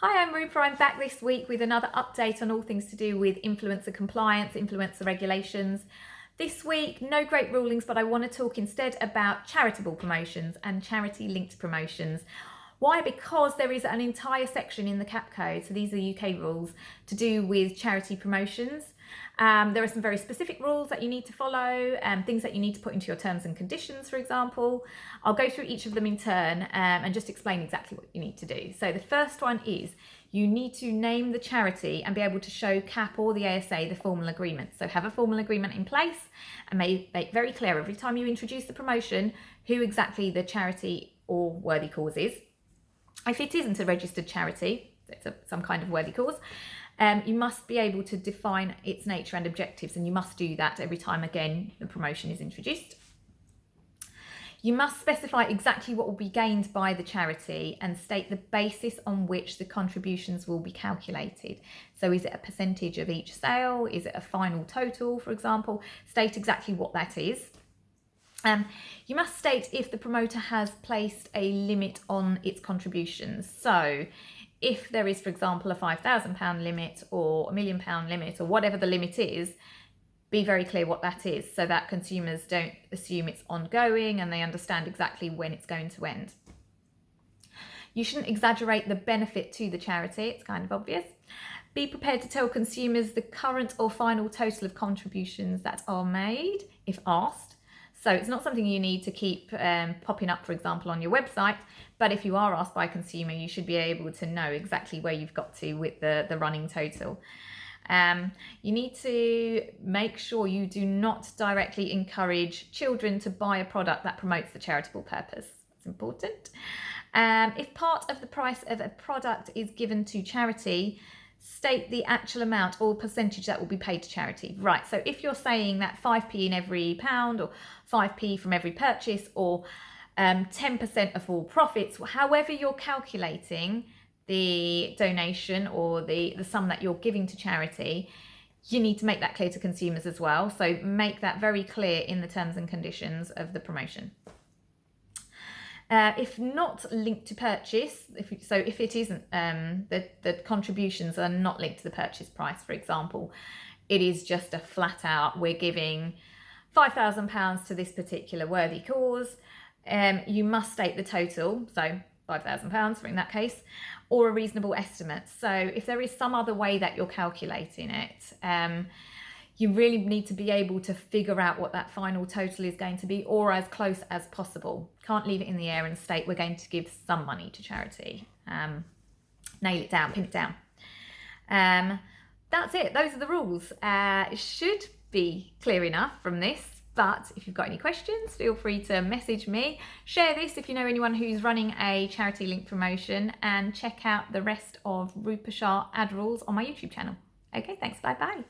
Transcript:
Hi, I'm Rupa. I'm back this week with another update on all things to do with influencer compliance, influencer regulations. This week, no great rulings, but I want to talk instead about charitable promotions and charity-linked promotions. Why? Because there is an entire section in the CAP code, so these are UK rules, to do with charity promotions. There are some very specific rules that you need to follow, things that you need to put into your terms and conditions, for example. I'll go through each of them in turn and just explain exactly what you need to do. So the first one is you need to name the charity and be able to show CAP or the ASA the formal agreement. So have a formal agreement in place and make very clear every time you introduce the promotion who exactly the charity or worthy cause is. If it isn't a registered charity, it's some kind of worthy cause, you must be able to define its nature and objectives, and you must do that every time, again, the promotion is introduced. You must specify exactly what will be gained by the charity and state the basis on which the contributions will be calculated. So is it a percentage of each sale? Is it a final total, for example? State exactly what that is. You must state if the promoter has placed a limit on its contributions. So if there is, for example, a £5,000 limit or a £1 million limit or whatever the limit is, be very clear what that is so that consumers don't assume it's ongoing and they understand exactly when it's going to end. You shouldn't exaggerate the benefit to the charity, it's kind of obvious. Be prepared to tell consumers the current or final total of contributions that are made, if asked. So it's not something you need to keep popping up, for example, on your website. But if you are asked by a consumer, you should be able to know exactly where you've got to with the running total. You need to make sure you do not directly encourage children to buy a product that promotes the charitable purpose. It's important. If part of the price of a product is given to charity, state the actual amount or percentage that will be paid to charity. Right, so if you're saying that 5p in every pound or 5p from every purchase or 10% of all profits, however you're calculating the donation or the sum that you're giving to charity, you need to make that clear to consumers as well. So make that very clear in the terms and conditions of the promotion. If not linked to purchase, if it isn't, the contributions are not linked to the purchase price, for example, it is just a flat out, we're giving £5,000 to this particular worthy cause, you must state the total, so £5,000 for in that case, or a reasonable estimate. So if there is some other way that you're calculating it, you really need to be able to figure out what that final total is going to be, or as close as possible. Can't leave it in the air and state we're going to give some money to charity. Nail it down, pin it down. That's it. Those are the rules. It should be clear enough from this, but if you've got any questions, feel free to message me. Share this if you know anyone who's running a charity link promotion, and check out the rest of Rupa Shah ad rules on my YouTube channel. Okay, thanks. Bye-bye.